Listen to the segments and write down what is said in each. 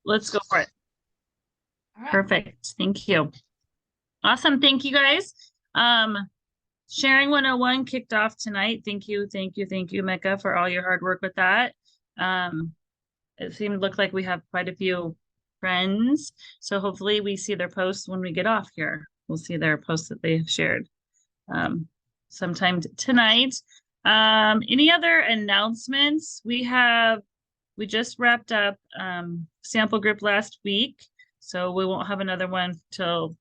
let's go for it. All right. Perfect. Thank you. Awesome. Thank you guys. Um, Sharing 101 kicked off tonight. Thank you, Mecca, for all your hard work with that. It seemed to look like we have quite a few friends. So hopefully we see their posts when we get off here. We'll see their posts that they have shared um, sometime tonight. Any other announcements? We just wrapped up sample group last week, so we won't have another one till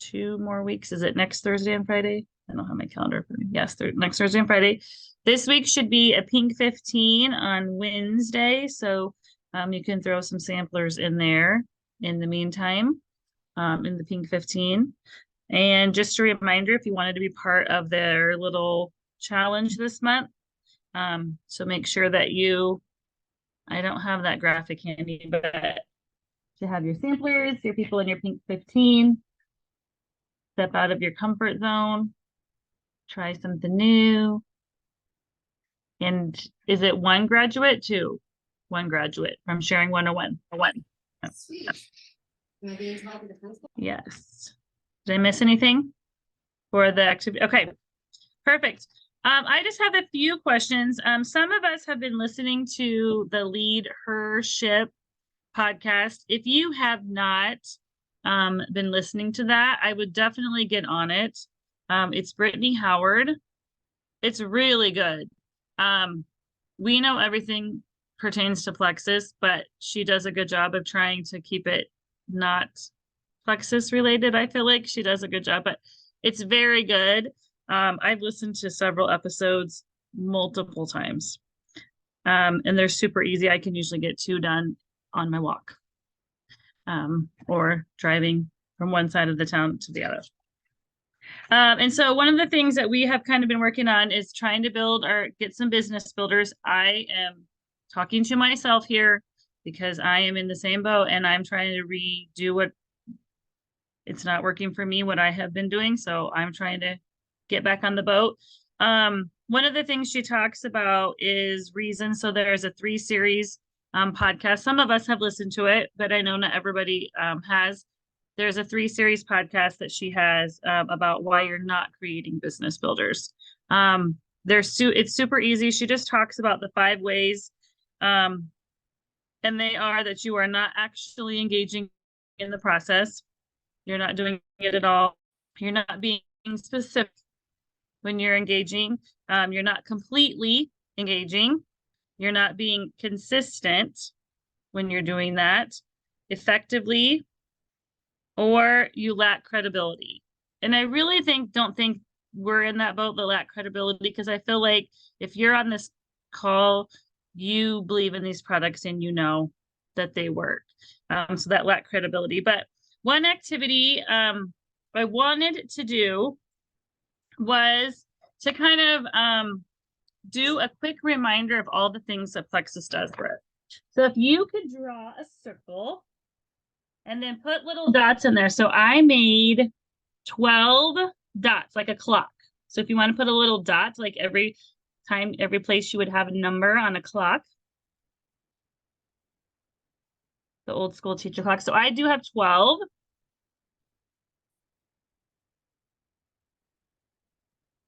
2 more weeks. Is it next Thursday and Friday? I don't have my calendar for me. Yes, next Thursday and Friday. This week should be a pink 15 on Wednesday, so you can throw some samplers in there in the meantime, in the pink 15. And just a reminder, if you wanted to be part of their little challenge this month, so make sure that I don't have that graphic handy, but to have your samplers, your people in your pink 15, step out of your comfort zone, try something new. And is it one graduate? Two? One graduate from Sharing 101. One. Sweet. Am I being taught the principal? Yes. Did I miss anything for the activity? Okay, perfect. I just have a few questions. Some of us have been listening to the Lead Her Ship podcast. If you have not been listening to that, I would definitely get on it. It's Brittany Howard. It's really good. We know everything pertains to Plexus, but she does a good job of trying to keep it not Plexus related. I feel like she does a good job, but it's very good. I've listened to several episodes multiple times. And they're super easy. I can usually get 2 done on my walk, or driving from one side of the town to the other. And so one of the things that we have kind of been working on is trying to build or get some business builders. I am talking to myself here because I am in the same boat and I'm trying to redo what it's not working for me, what I have been doing. So I'm trying to get back on the boat. One of the things she talks about is reason. So there's a 3-series podcast. Some of us have listened to it, but I know not everybody has. There's a 3-series podcast that she has about why you're not creating business builders. It's super easy. She just talks about the 5 ways, and they are that you are not actually engaging in the process. You're not doing it at all. You're not being specific when you're engaging. You're not completely engaging. You're not being consistent when you're doing that effectively, or you lack credibility. And I really don't think we're in that boat, the lack credibility, because I feel like if you're on this call, you believe in these products and you know that they work. So that lack credibility. But one activity I wanted to do was to kind of do a quick reminder of all the things that Plexus does for it. So if you could draw a circle and then put little dots in there. So I made 12 dots, like a clock. So if you want to put a little dot, like every time, every place you would have a number on a clock, the old school teacher clock. So I do have 12.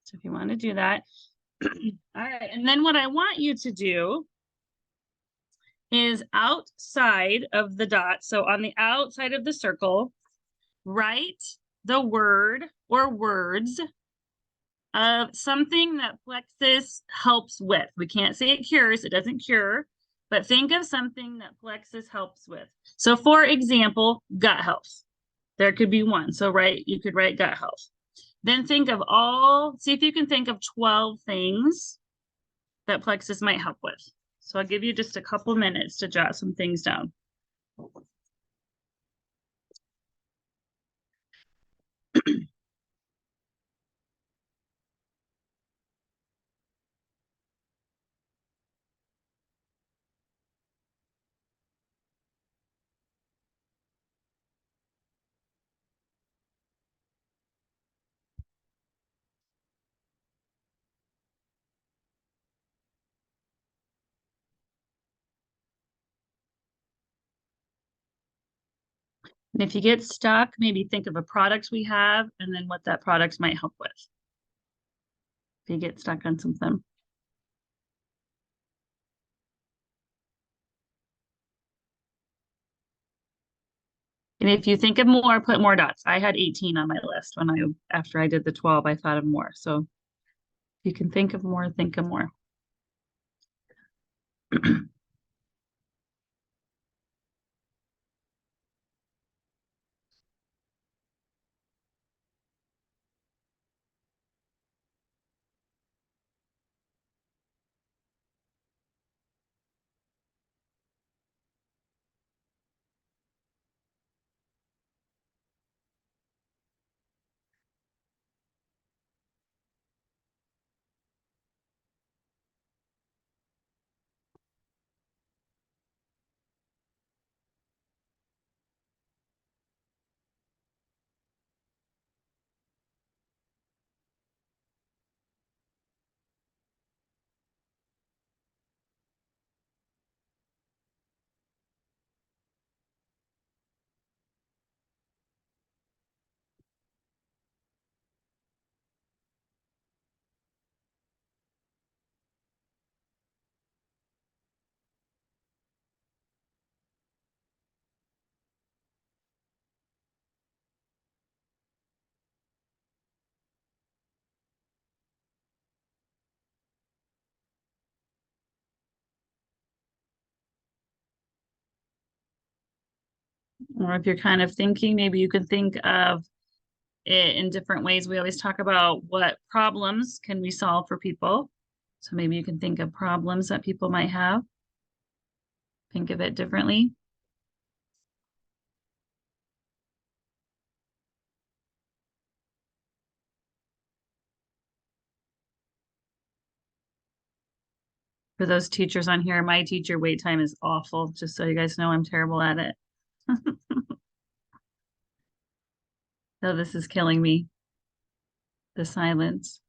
So if you want to do that. All right. And then what I want you to do is outside of the dot. So on the outside of the circle, write the word or words of something that Plexus helps with. We can't say it cures, it doesn't cure, but think of something that Plexus helps with. So for example, gut health. There could be one. So you could write gut health. Then see if you can think of 12 things that Plexus might help with. So I'll give you just a couple minutes to jot some things down. And if you get stuck, maybe think of a product we have and then what that product might help with. If you get stuck on something. And if you think of more, put more dots. I had 18 on my list after I did the 12, I thought of more. So if you can think of more, think of more. Or if you're kind of thinking, maybe you can think of it in different ways. We always talk about what problems can we solve for people. So maybe you can think of problems that people might have. Think of it differently. For those teachers on here, my teacher wait time is awful. Just so you guys know, I'm terrible at it. So this is killing me. The silence.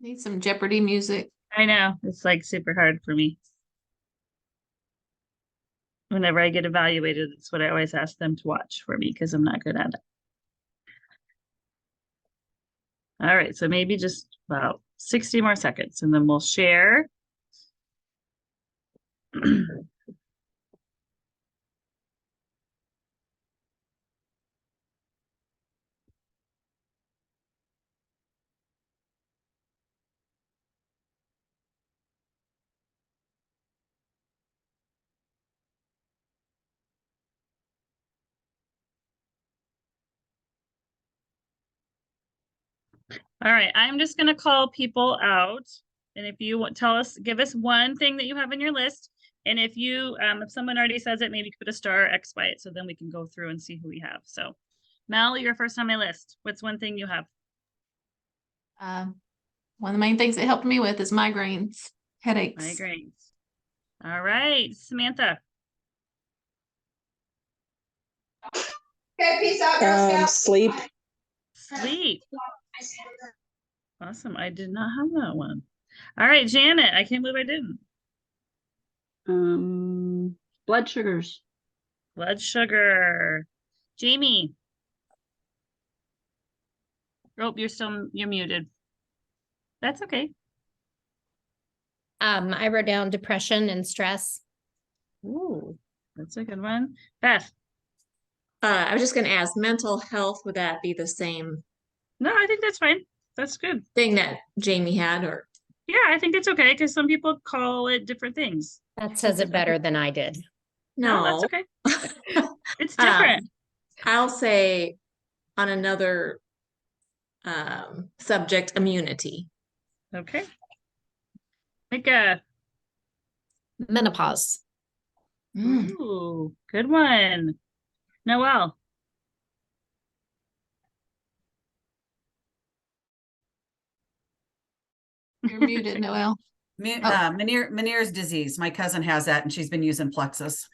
Need some Jeopardy music. I know, it's like super hard for me. Whenever I get evaluated, it's what I always ask them to watch for me because I'm not good at it. All right, so maybe just about 60 more seconds and then we'll share. All right, I'm just gonna call people out. And if you want, give us one thing that you have in your list. And if if someone already says it, maybe put a star or X by it so then we can go through and see who we have. So Mel, you're first on my list. What's one thing you have? One of the main things it helped me with is migraines, headaches. Migraines. All right, Samantha. Okay, peace out, Girl Scouts. Sleep. Sleep. Awesome. I did not have that one. All right, Janet. I can't believe I didn't. Blood sugars. Blood sugar. Jamie. Oh, you're muted. That's okay. I wrote down depression and stress. Ooh, that's a good one. Beth. I was just going to ask, mental health, would that be the same No, I think that's fine. That's good. thing that Jamie had, or? Yeah, I think it's okay because some people call it different things. That says it better than I did. No, No. that's okay. It's different. I'll say on another subject, immunity. Okay. Micah. Menopause. Ooh, good one. Noelle. You're muted, Noelle. Meniere's disease. My cousin has that and she's been using Plexus.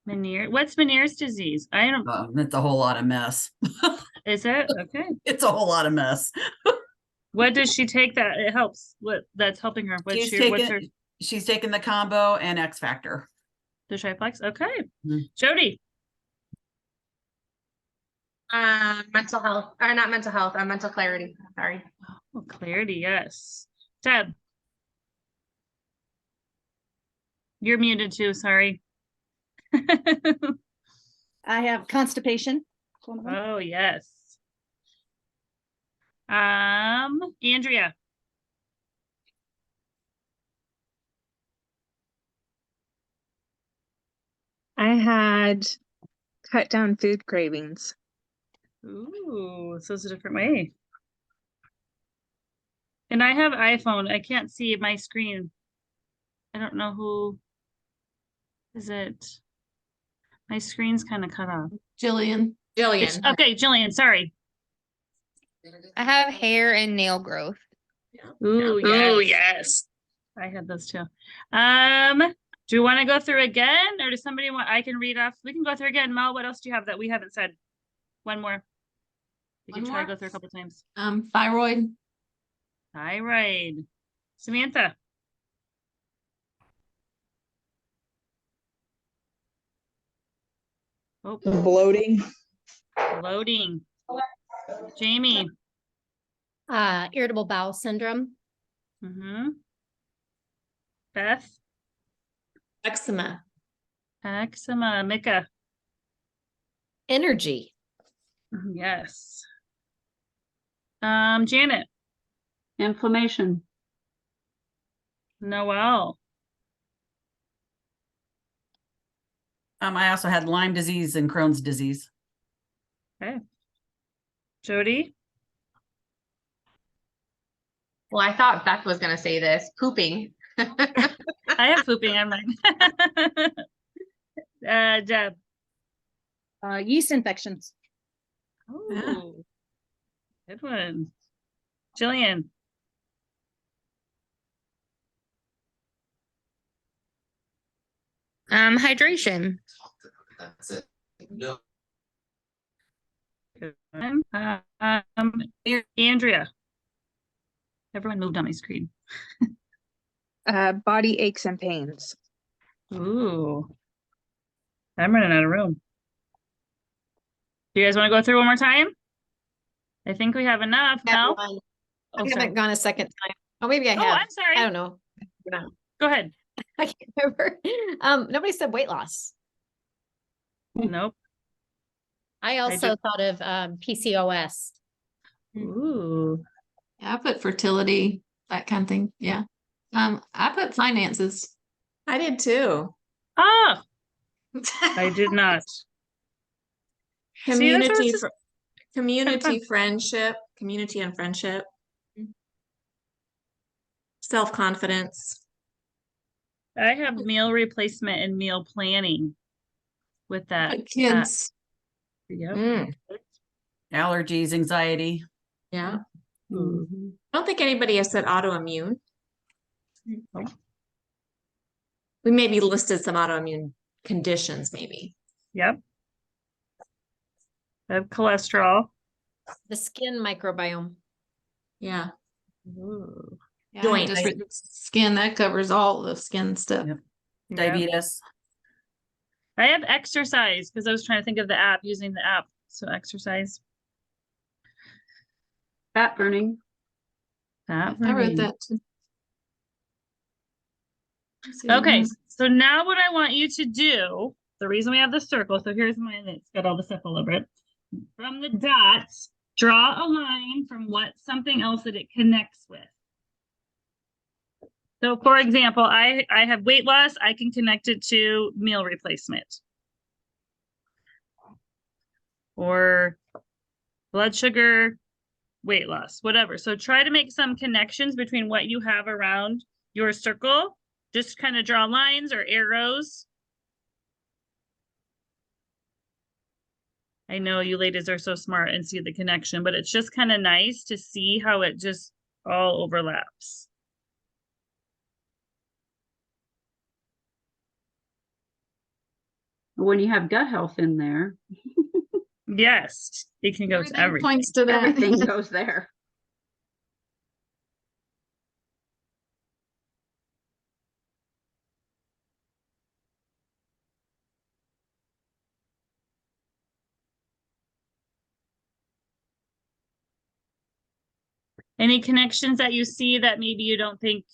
What's Meniere's disease? I don't. It's a whole lot of mess. Is it? Okay. It's a whole lot of mess. What does she take that it helps? That's helping her? She's taking the combo and X Factor. The triplex, okay. Mhm. Jody, Mental health, or not mental health, mental clarity, sorry. oh, clarity, yes. Deb. You're muted too, sorry. I have constipation. One of them. Oh, yes. Andrea, I had cut down food cravings. ooh, so it's a different way. And I have iPhone, I can't see my screen. I don't know who. Is it? My screen's kind of cut off. Jillian. Jillian. Okay, Jillian, sorry. I have hair and nail growth. Ooh, Oh, yes. I had those too. Do you want to go through again, or does somebody want? I can read off. We can go through again. Mel, what else do you have that we haven't said? One more. We can One try to more? go through a couple times. Thyroid. Thyroid. Samantha. Oh, Bloating. bloating. Jamie. Irritable bowel syndrome. Mm-hmm. Beth. Eczema. Eczema. Mika. Energy. Yes. Janet. Inflammation. Noelle. I also had Lyme disease and Crohn's disease. Okay. Jody. Well, I thought Beth was gonna say this, pooping. I have pooping. I'm like, Deb. Yeast infections. Oh, good one. Jillian. Hydration. Good one. Andrea. Everyone moved on my screen. Body aches and pains. Ooh. I'm running out of room. Do you guys want to go through one more time? I think we have enough. Mel? I Oh, sorry. haven't gone a second time. Oh, maybe I Oh, have. I'm sorry. I don't know. Go ahead. I can't remember. Nobody said weight loss. Nope. I also thought of PCOS. Ooh. Yeah, I put fertility, that kind of thing. Yeah. I put finances. I did too. Ah, I did not. See, that's what I was Community, just- community friendship, community and friendship. Self-confidence. I have meal replacement and meal planning with that. Put kids. Yep. Mm, Allergies, anxiety. yeah. Ooh. I don't think anybody has said autoimmune. Oh. We maybe listed some autoimmune conditions, maybe. Yep. I have cholesterol. The skin microbiome. Yeah. Ooh. Yeah, Joint. just written skin, that covers all the skin stuff. Yep. Yep. Diabetes. I have exercise because I was trying to think of the app, using the app. So exercise. Fat burning. That I wrote that too. Let's see, Okay, mhm. so now what I want you to do, the reason we have the circle, so here's mine, it's got all the stuff all over it. From the dots, draw a line from what something else that it connects with. So for example, I have weight loss, I can connect it to meal replacement. Or blood sugar, weight loss, whatever. So try to make some connections between what you have around your circle. Just kind of draw lines or arrows. I know you ladies are so smart and see the connection, but it's just kind of nice to see how it just all overlaps. When you have gut health in there, Yes, it can go to Everything everything. points to that. everything goes there. Any connections that you see that maybe you don't think,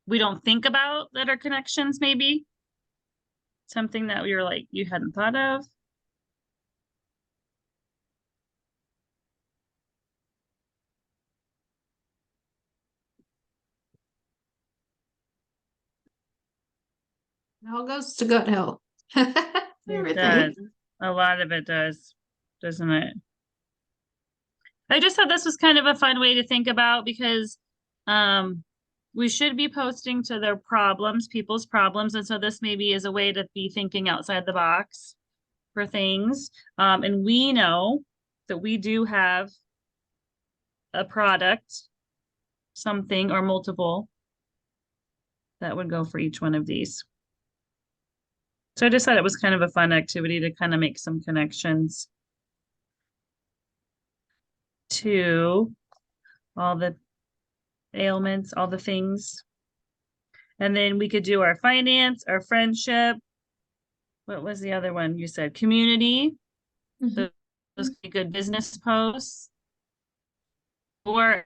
we don't think about that are connections maybe? Something that you're like, you hadn't thought of? It all goes to gut health. It Everything. does. A lot of it does, doesn't it? I just thought this was kind of a fun way to think about because we should be posting to their problems, people's problems. And so this maybe is a way to be thinking outside the box for things. And we know that we do have a product, something or multiple that would go for each one of these. So I just thought it was kind of a fun activity to kind of make some connections to all the ailments, all the things. And then we could do our finance, our friendship. What was the other one you said? Community. Mhm. Those could be good business posts. Or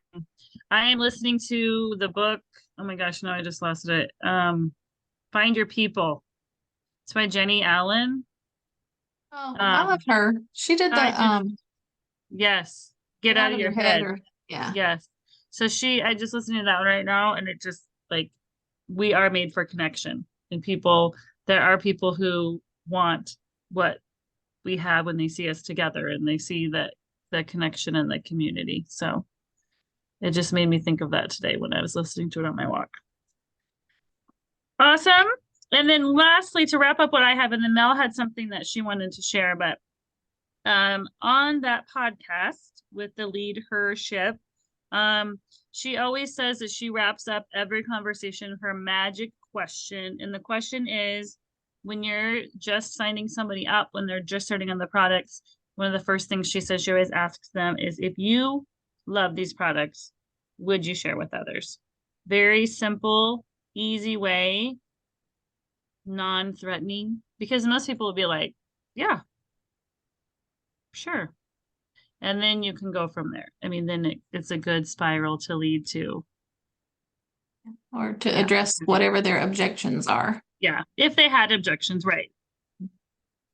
I am listening to the book. Oh my gosh, no, I just lost it. Find Your People. It's by Jenny Allen. Oh, I love her. She did I the just- Yes. Get out of your head. Yeah. Yes. So I just listening to that one right now, and it just like we are made for connection. And there are people who want what we have when they see us together and they see that the connection and the community. So it just made me think of that today when I was listening to it on my walk. Awesome. And then lastly, to wrap up what I have, and then Mel had something that she wanted to share, but on that podcast with the Lead Her Ship, she always says that she wraps up every conversation with her magic question. And the question is, when you're just signing somebody up, when they're just starting on the products, one of the first things she says she always asks them is, if you love these products, would you share with others? Very simple, easy way, non-threatening, because most people will be like, yeah, sure. And then you can go from there. I mean, then it's a good spiral to lead to. Or to address whatever their objections are. Yeah, if they had objections, right.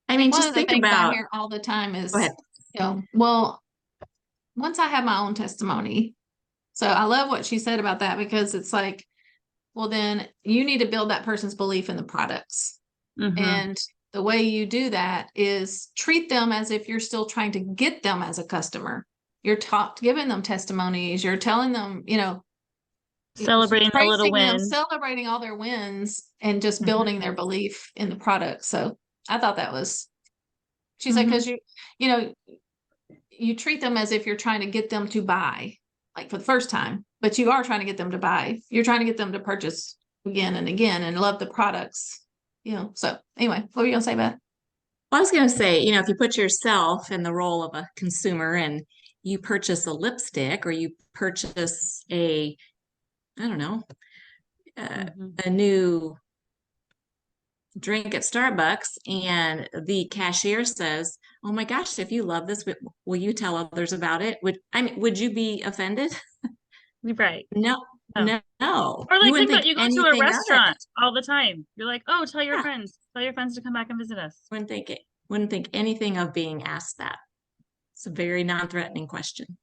I mean, One just of the think things I about, hear all the time is, go ahead. you know, well, once I have my own testimony. So I love what she said about that, because it's like, well, then you need to build that person's belief in the products. Mhm. And the way you do that is treat them as if you're still trying to get them as a customer. You're giving them testimonies. You're telling them, Celebrating the little praising them, wins. celebrating all their wins, and just building their belief in the product. So I thought that was, she said, because you treat them as if you're trying to get them to buy, like for the first time, but you are trying to get them to buy. You're trying to get them to purchase again and again and love the products. So anyway, what were you gonna say, Beth? Well, I was going to say, if you put yourself in the role of a consumer and you purchase a lipstick or you purchase a new drink at Starbucks, and the cashier says, "Oh my gosh, if you love this, will you tell others about it?" Would you be offended? Right. No. Oh. No. Or like You wouldn't think about you go to anything a of it. restaurant all the time. You're like, oh, tell your Yeah. friends to come back and visit us. Wouldn't think anything of being asked that. It's a very non-threatening question.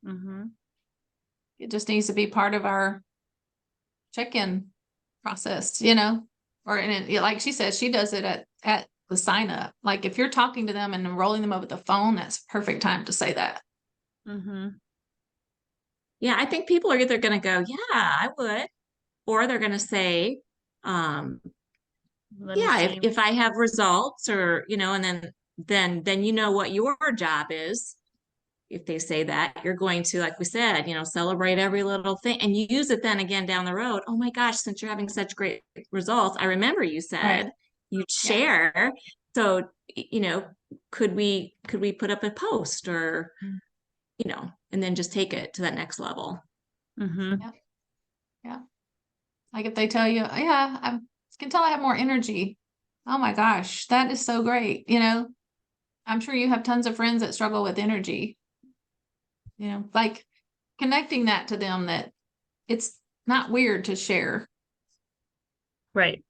Mm-hmm. It just needs to be part of our check-in process, and like she said, she does it at the sign up. Like if you're talking to them and enrolling them over the phone, that's a perfect time to say that. Mm-hmm. Yeah, I think people are either going to go, yeah, I would, or they're going to say, if I have results, or and then what your job is. If they say that, you're going to, like we said, celebrate every little thing and you use it then again down the road. Oh my gosh, since you're having such great results, I remember you said you'd share. So, could we put up a post or, and then just take it to that next level. Mm-hmm. Yeah. Like if they tell you, yeah, I can tell I have more energy. Oh my gosh, that is so great. I'm sure you have tons of friends that struggle with energy. Like connecting that to them, that it's not weird to share. Right.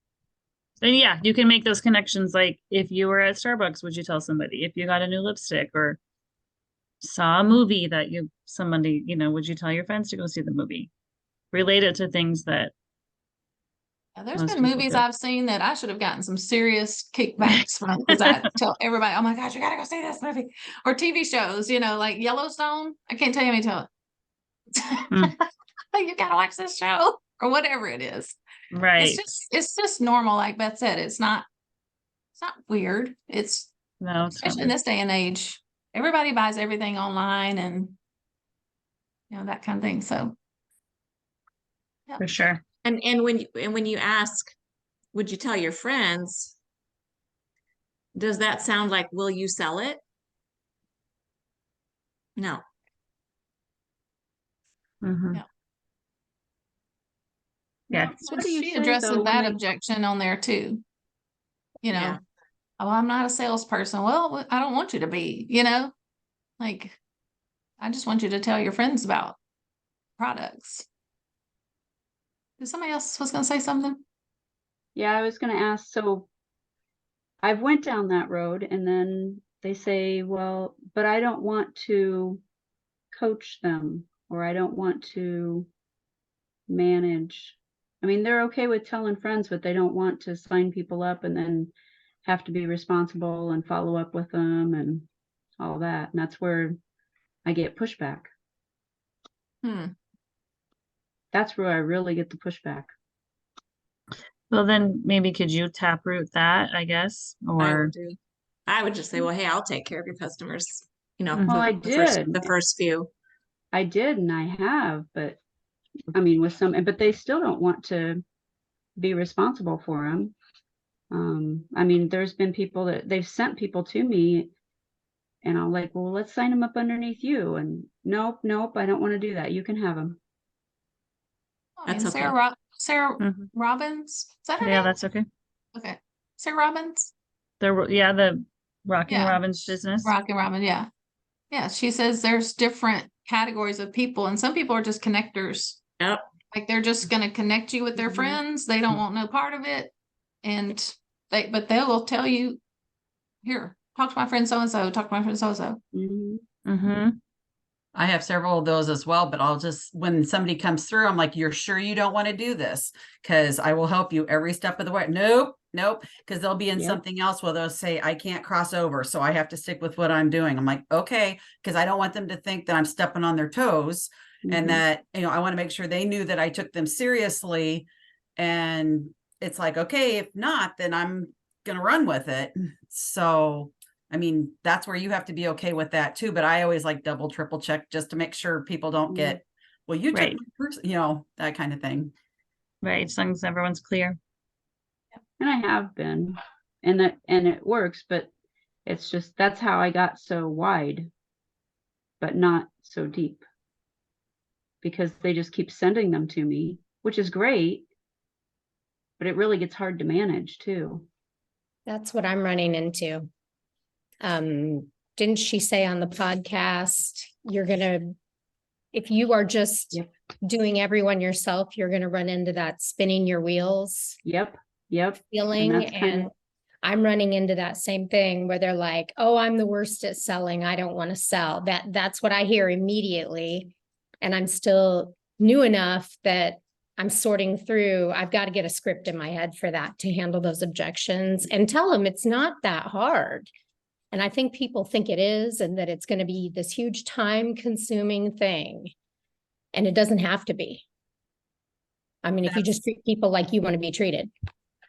And yeah, you can make those connections. Like if you were at Starbucks, would you tell somebody? If you got a new lipstick or saw a movie that somebody, would you tell your friends to go see the movie? Relate it to things that Now, there's most been people movies do. I've seen that I should have gotten some serious kickbacks from, because I tell everybody, oh my gosh, you gotta go see this movie. Or TV shows, like Yellowstone. I can't tell you how many times. Mm. You gotta watch this show, or whatever it is. Right. It's just normal, like Beth said. It's not weird. It's No, it's not especially in weird. this day and age, everybody buys everything online and that kind of thing. So For sure. And when you ask, would you tell your friends? Does that sound like, will you sell it? No. Mhm. Yeah. Yeah. What do you She say, addresses though, when that they- objection on there too. Yeah. Oh, I'm not a salesperson. Well, I don't want you to be, like, I just want you to tell your friends about products. Did somebody else was going to say something? Yeah, I was gonna ask, so I've went down that road and then they say, well, but I don't want to coach them, or I don't want to manage. I mean, they're okay with telling friends, but they don't want to sign people up and then have to be responsible and follow up with them and all that. And that's where I get pushback. That's where I really get the pushback. Well, then maybe could you taproot that, I guess, or I would just say, well, hey, I'll take care of your customers. Mhm. Well, I the did. first few. I did, and I have, but I mean, but they still don't want to be responsible for them. I mean, there's been people that they've sent people to me, and I'm like, well, let's sign them up underneath you. And nope, I don't want to do that. You can have them. I That's mean, okay. Sarah Mhm. Robbins. Is that her Yeah, name? that's okay. Okay. Sarah Robbins. The Rocking Yeah. Robin's business. Rockin' Robin, yeah. Yeah, she says there's different categories of people, and some people are just connectors. Yep. Like they're just gonna connect you with their Mhm. friends. They don't want no part of it. And but they will tell you, here, talk to my friend so-and-so, talk to my friend so-and-so. Mhm. Mm-hmm. I have several of those as well, but when somebody comes through, I'm like, you're sure you don't want to do this? Because I will help you every step of the way. Nope. Because they'll be in Yep. something else where they'll say, I can't cross over. So I have to stick with what I'm doing. I'm like, okay, because I don't want them to think that I'm stepping on their toes Mhm. and that, I want to make sure they knew that I took them seriously. And it's like, okay, if not, then I'm going to run with it. So I mean, that's where you have to be okay with that too. But I always like double, triple check just to make sure people don't get, well, you took Right. my person, that kind of thing. Right. As long as everyone's clear. And I have been, and it works, but it's just, that's how I got so wide, but not so deep, because they just keep sending them to me, which is great, but it really gets hard to manage too. That's what I'm running into. Didn't she say on the podcast, if you are just Yep. doing everyone yourself, you're gonna run into that spinning your wheels Yep. feeling. that's kinda- And I'm running into that same thing where they're like, oh, I'm the worst at selling. I don't want to sell. That's what I hear immediately. And I'm still new enough that I'm sorting through. I've got to get a script in my head for that to handle those objections and tell them it's not that hard. And I think people think it is, and that it's going to be this huge time-consuming thing. And it doesn't have to be. I mean, if you just treat people like you want to be treated.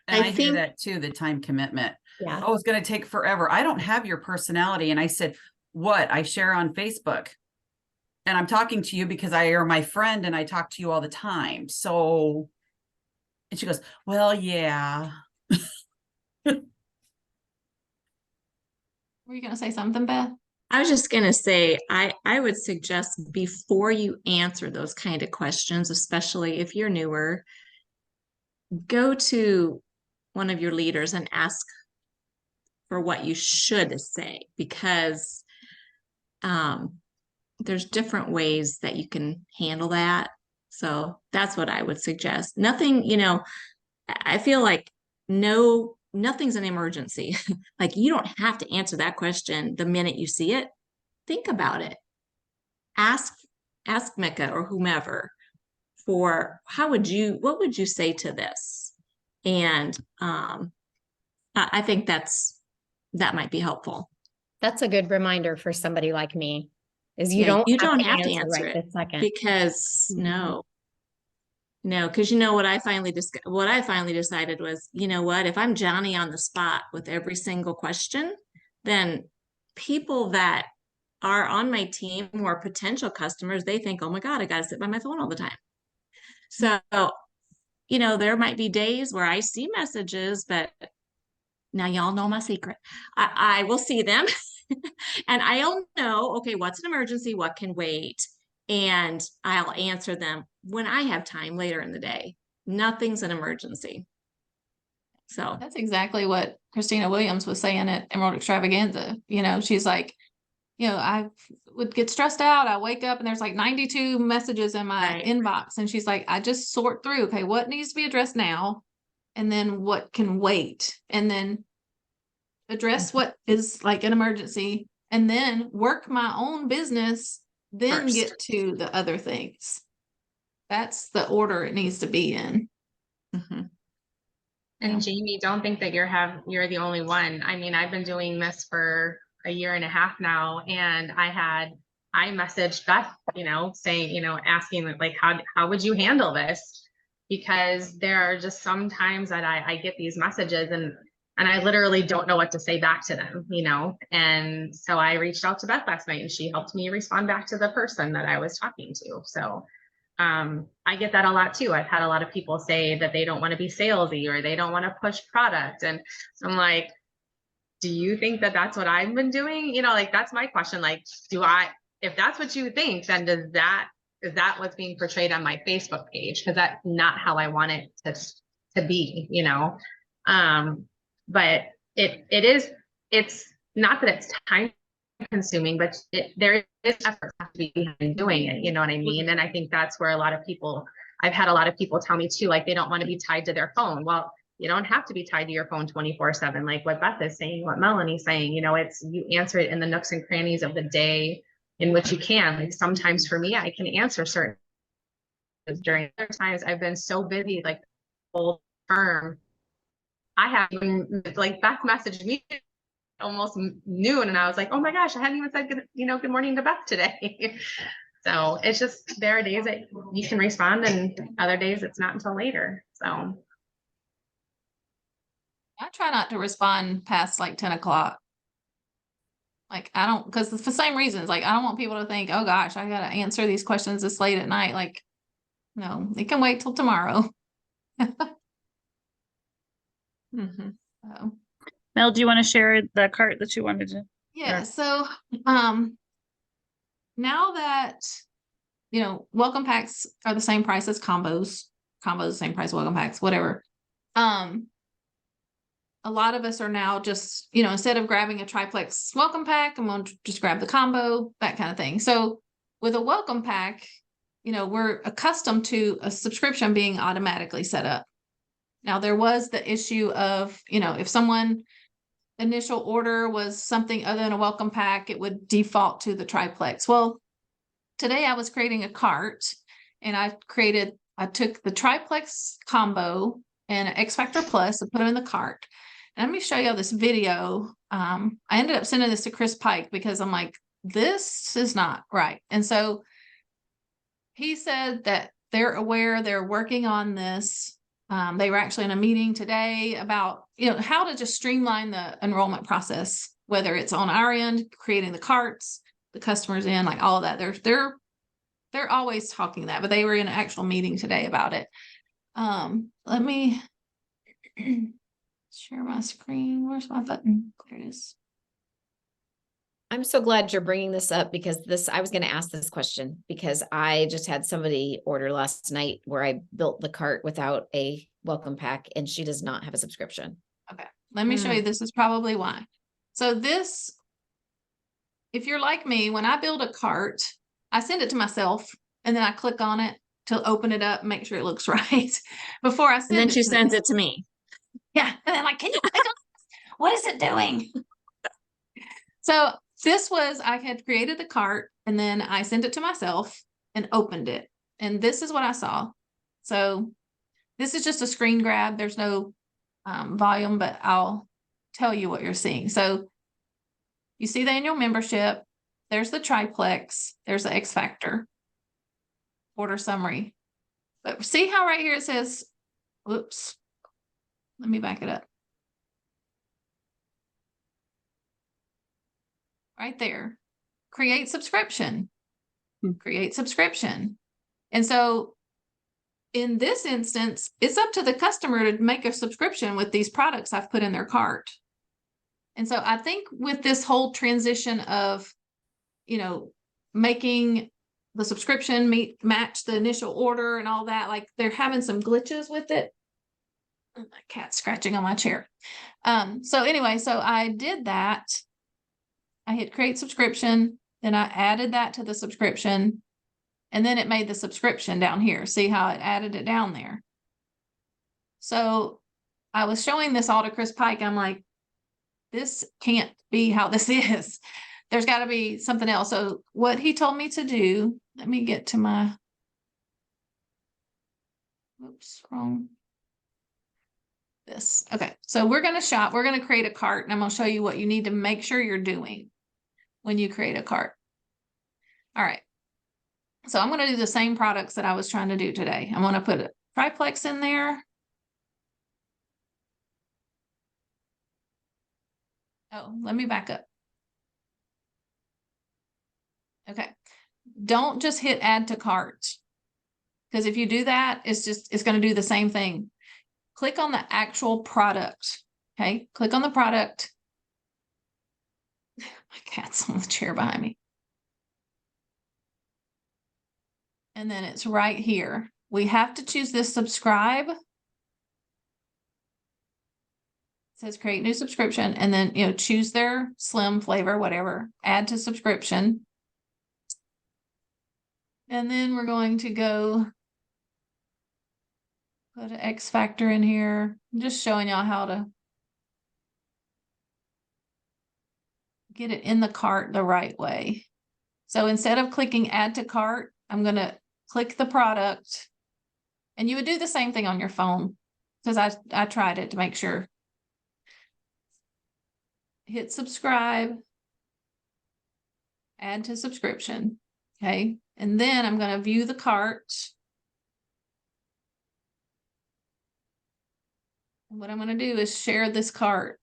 And I I hear think- that too, the time commitment. Yeah. Oh, it's going to take forever. I don't have your personality. And I said, what? I share on Facebook. And I'm talking to you because I are my friend and I talk to you all the time. So, and she goes, well, yeah. Were you gonna say something, Beth? I was just gonna say, I would suggest before you answer those kind of questions, especially if you're newer, go to one of your leaders and ask for what you should say, because there's different ways that you can handle that. So that's what I would suggest. Nothing, I feel like nothing's an emergency. Like you don't have to answer that question the minute you see it. Think about it. Ask Micah or whomever for what would you say to this? And I think that might be helpful. That's a good reminder for somebody like me, is you Yeah, don't have to answer right it this second. because Mhm. no, because what I finally decided was, if I'm Johnny on the spot with every single question, then people that are on my team who are potential customers, they think, oh my God, I got to sit by my phone all the time. So, there might be days where I see messages, but now y'all know my secret. I will see them and I'll know, okay, what's an emergency? What can wait? And I'll answer them when I have time later in the day. Nothing's an emergency. So That's exactly what Christina Williams was saying at Emerald Extravaganza. She's like, I would get stressed out. I wake up and there's like 92 messages in my Right. inbox. And she's like, I just sort through, okay, what needs to be addressed now? And then what can wait? And then address what is like an emergency, and then work my own business, then First. get to the other things. That's the order it needs to be in. Mhm. And Jamie, don't think that you're the only one. I mean, I've been doing this for a year and a half now, and I messaged Beth, saying, asking like, how would you handle this? Because there are just some times that I get these messages and I literally don't know what to say back to them, and so I reached out to Beth last night and she helped me respond back to the person that I was talking to. So I get that a lot too. I've had a lot of people say that they don't want to be salesy or they don't want to push product. And so I'm like, do you think that that's what I've been doing? Like, that's my question. Like, if that's what you think, then is that what's being portrayed on my Facebook page? Cause that's not how I want it to be, but it's not that it's time consuming, but there is effort have to be behind doing it. You know what I mean? And I think that's where I've had a lot of people tell me too, like they don't want to be tied to their phone. Well, you don't have to be tied to your phone 24/7. Like what Beth is saying, what Melanie's saying, it's, you answer it in the nooks and crannies of the day in which you can. Like sometimes for me, I can answer certain during other times I've been so busy, like whole term. I haven't, like Beth messaged me almost noon and I was like, oh my gosh, I hadn't even said good morning to Beth today. So it's just, there are days that you can respond and other days it's not until later. So I try not to respond past like 10 o'clock. Like I don't, because for the same reasons, like I don't want people to think, oh gosh, I gotta answer these questions this late at night. Like, no, it can wait till tomorrow. Mhm. So. Mel, do you want to share the cart that you wanted to? Yeah, so now that welcome packs are the same price as combos the same price, welcome packs, whatever. A lot of us are now just, instead of grabbing a triplex welcome pack, I'm gonna just grab the combo, that kind of thing. So with a welcome pack, we're accustomed to a subscription being automatically set up. Now there was the issue of, if someone initial order was something other than a welcome pack, it would default to the triplex. Well, today I was creating a cart and I took the triplex combo and an X Factor Plus and put them in the cart. And let me show you this video. I ended up sending this to Chris Pike because I'm like, this is not right. And so he said that they're aware, they're working on this. They were actually in a meeting today about, how to just streamline the enrollment process, whether it's on our end, creating the carts, the customers in, like all of that. They're always talking that, but they were in an actual meeting today about it. Let me share my screen. Where's my button? There it is. I'm so glad you're bringing this up because I was going to ask this question because I just had somebody order last night where I built the cart without a welcome pack and she does not have a subscription. Okay, let me show you. This is probably why. So if you're like me, when I build a cart, I send it to myself and then I click on it to open it up, make sure it looks right before I And send then it. she to sends them. it to me. Yeah. And then like, can you click on this? What is it doing? So this was, I had created the cart and then I sent it to myself and opened it. And this is what I saw. So this is just a screen grab. There's no volume, but I'll tell you what you're seeing. So you see the annual membership. There's the triplex. There's the X Factor order summary. But see how right here it says, whoops, let me back it up. Right there, create subscription, create subscription. And so in this instance, it's up to the customer to make a subscription with these products I've put in their cart. And so I think with this whole transition of, you know, making the subscription match the initial order and all that, like they're having some glitches with it. My cat's scratching on my chair. So anyway, so I did that. I hit create subscription, then I added that to the subscription, and then it made the subscription down here. See how it added it down there? So I was showing this all to Chris Pike. I'm like, this can't be how this is. There's got to be something else. So what he told me to do, let me get to my, oops, wrong. This. Okay. So we're going to shop. We're going to create a cart and I'm going to show you what you need to make sure you're doing when you create a cart. All right. So I'm going to do the same products that I was trying to do today. I'm going to put a triplex in there. Oh, let me back up. Okay. Don't just hit add to cart. Because if you do that, it's going to do the same thing. Click on the actual product. Okay. Click on the product. My cat's on the chair behind me. And then it's right here. We have to choose this subscribe. It says create new subscription and then, you know, choose their slim flavor, whatever, add to subscription. And then we're going to go put an X Factor in here. I'm just showing y'all how to get it in the cart the right way. So instead of clicking add to cart, I'm going to click the product, and you would do the same thing on your phone because I tried it to make sure. Hit subscribe, add to subscription. Okay. And then I'm going to view the cart. And what I'm going to do is share this cart.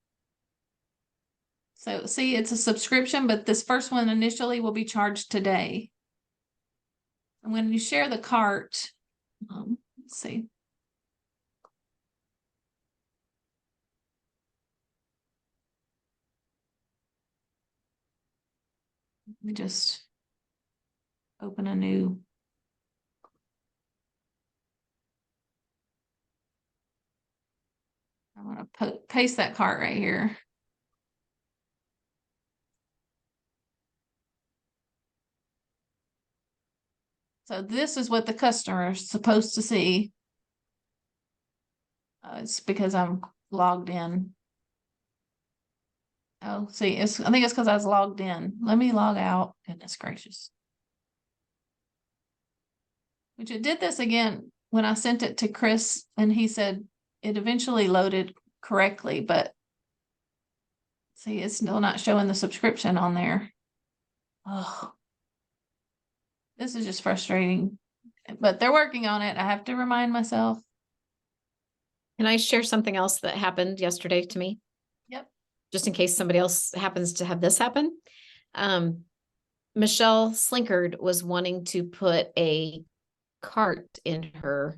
So see, it's a subscription, but this first one initially will be charged today. And when you share the cart, let's see. Let me just open a new. I'm going to paste that cart right here. So this is what the customer is supposed to see. It's because I'm logged in. Oh, see, I think it's because I was logged in. Let me log out. Goodness gracious. Which it did this again when I sent it to Chris, and he said it eventually loaded correctly, but see, it's still not showing the subscription on there. Oh. This is just frustrating, but they're working on it. I have to remind myself. Can I share something else that happened yesterday to me? Yep. Just in case somebody else happens to have this happen. Michelle Slinkard was wanting to put a cart in her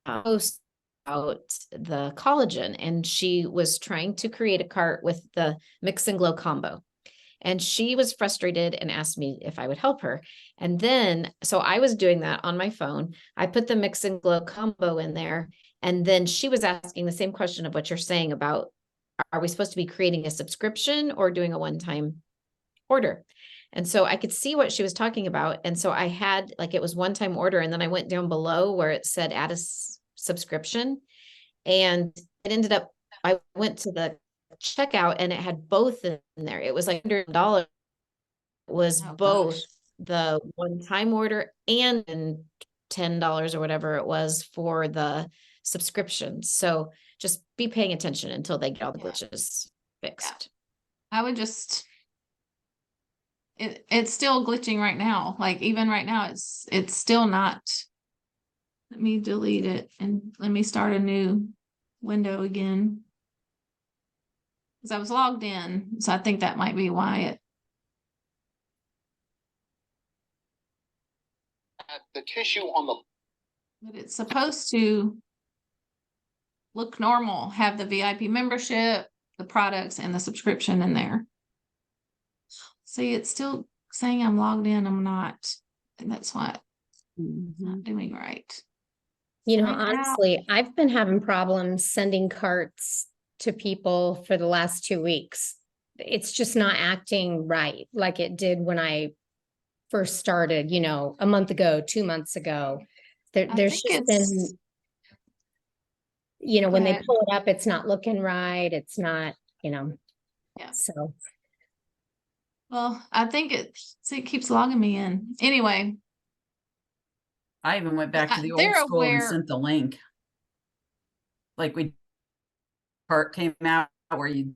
post about the collagen, and she was trying to create a cart with the Mix and Glow combo. And she was frustrated and asked me if I would help her. And then, so I was doing that on my phone. I put the Mix and Glow combo in there. And then she was asking the same question of what you're saying about, are we supposed to be creating a subscription or doing a one-time order? And so I could see what she was talking about. And so I had, like, it was one-time order, and then I went down below where it said add a subscription. And it ended up, I went to the checkout and it had both in there. It was like $100. It was Oh, both gosh. the one-time order and $10 or whatever it was for the subscription. So just be paying attention until they get all the Yeah. glitches fixed. I would just, it's still glitching right now. Like even right now, it's still not. Let me delete it and let me start a new window again. Because I was logged in, so I think that might be why it. The tissue on the But it's supposed to look normal, have the VIP membership, the products, and the subscription in there. See, it's still saying I'm logged in, I'm not. And that's why it's not doing right. You know, Right now- honestly, I've been having problems sending carts to people for the last 2 weeks. It's just not acting right like it did when I first started, you know, a month ago, 2 months ago. There's think just been, you know, Go when they ahead. pull it up, it's not looking right. It's not, you know. Yeah. So, Well, I think it keeps logging me in. Anyway, I even went back to the old they're school and aware. sent the link. Like part came out where you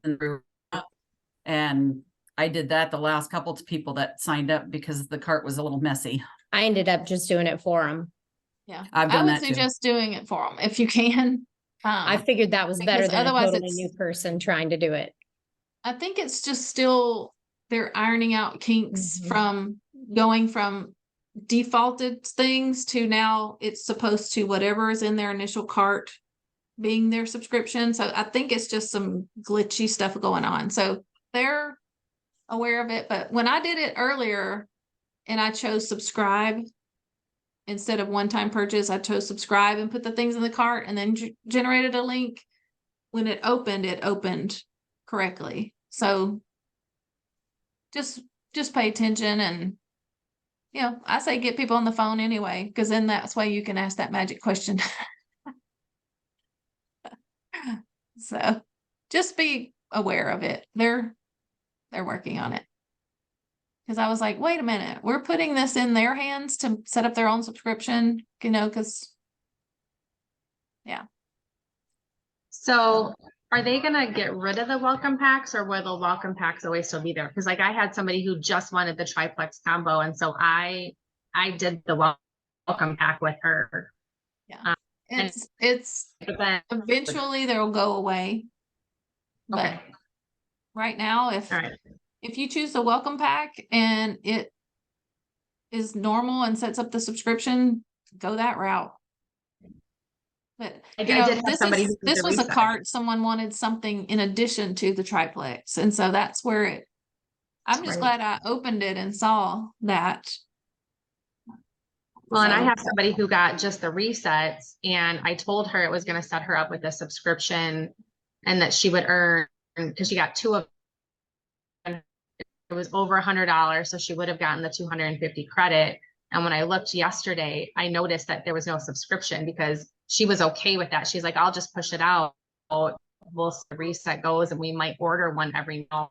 and I did that the last couple of people that signed up because the cart was a little messy. I ended up just doing it for them. Yeah, I've I done would that too. suggest doing it for them if you can. I figured that was better because than a otherwise totally it's- new person trying to do it. I think it's just still, they're ironing out kinks Mhm. from going from defaulted things to now it's supposed to whatever is in their initial cart being their subscription. So I think it's just some glitchy stuff going on. So they're aware of it. But when I did it earlier and I chose subscribe instead of one-time purchase, I chose subscribe and put the things in the cart and then generated a link. When it opened correctly. So just pay attention and, you know, I say get people on the phone anyway, because then that's why you can ask that magic question. So just be aware of it. They're working on it. Because I was like, wait a minute, we're putting this in their hands to set up their own subscription, you know, because yeah. So are they gonna get rid of the welcome packs, or will the welcome packs always still be there? Because like I had somebody who just wanted the triplex combo, and so I did the welcome pack with her. Yeah. and- It's But then, eventually they'll go away. But okay, right now, all right. if you choose the welcome pack and it is normal and sets up the subscription, go that route. But I you did know, have somebody who did this the was a reset. cart. Someone wanted something in addition to the triplex, and so that's where it. I'm just Right. glad I opened it and saw that. Well, and I So- have somebody who got just the resets, and I told her it was gonna set her up with a subscription and that she would earn, because she got two of them. It was over $100, so she would have gotten the 250 credit. And when I looked yesterday, I noticed that there was no subscription because she was okay with that. She's like, I'll just push it out. We'll see the reset goes and we might order one every month.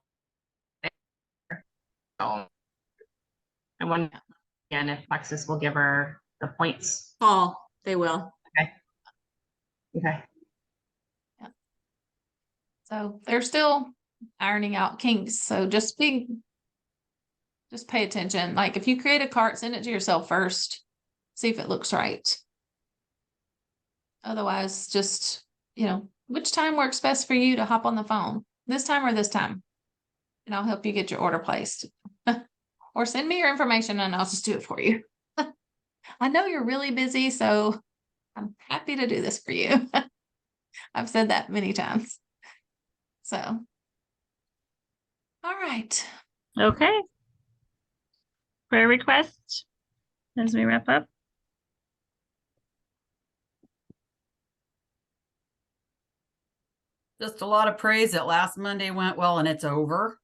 So I wonder again if Plexus will give her the points. Paul, they will. Okay. So they're still ironing out kinks. So just pay attention. Like if you create a cart, send it to yourself first. See if it looks right. Otherwise, just, you know, which time works best for you to hop on the phone? This time or this time? And I'll help you get your order placed. Or send me your information and I'll just do it for you. I know you're really busy, so I'm happy to do this for you. I've said that many times. So, all right. Okay. Prayer request as we wrap up. Just a lot of praise that last Monday went well and it's over.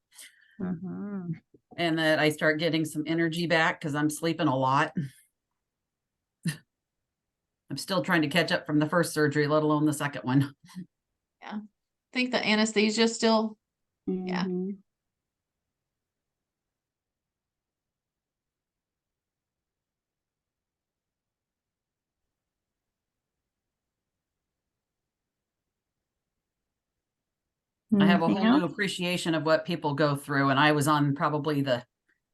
Mhm. and that I start getting some energy back because I'm sleeping a lot. I'm still trying to catch up from the first surgery, let alone the second one. I think the anesthesia still, yeah. Mhm. I have a Anything whole new else? appreciation of what people go through, and I was on probably the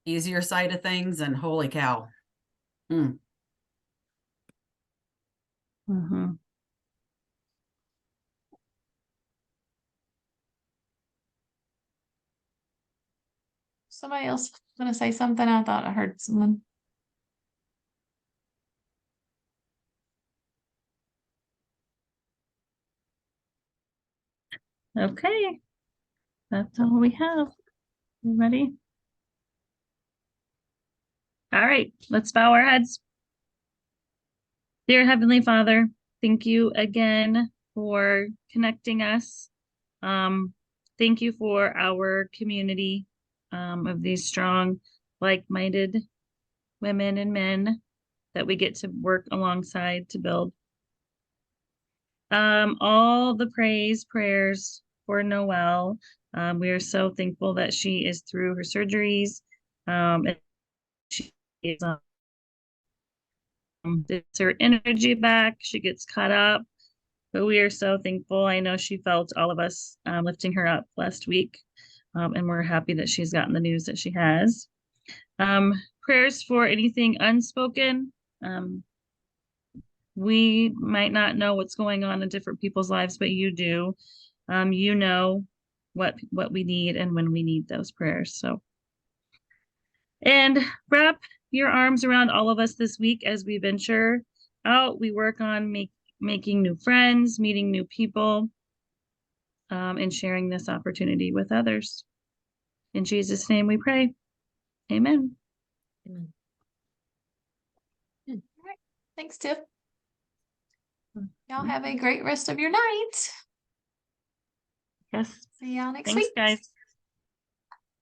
easier side of things, and holy cow. Mhm. Somebody else gonna say something? I thought I heard someone. Okay, that's all we have. You ready? All right, let's bow our heads. Dear Heavenly Father, thank you again for connecting us. Thank you for our community of these strong, like-minded women and men that we get to work alongside to build. All the prayers for Noelle. We are so thankful that she is through her surgeries. And she is gets her energy back. She gets caught up, but we are so thankful. I know she felt all of us lifting her up last week, and we're happy that she's gotten the news that she has. Prayers for anything unspoken. We might not know what's going on in different people's lives, but you do. You know what we need and when we need those prayers. So, and wrap your arms around all of us this week as we venture out. We work on making new friends, meeting new people, and sharing this opportunity with others. In Jesus' name we pray. Amen. Amen. All right. Thanks, Tiff. Y'all have a great rest of your night. Yes. See y'all next Thanks, week. guys.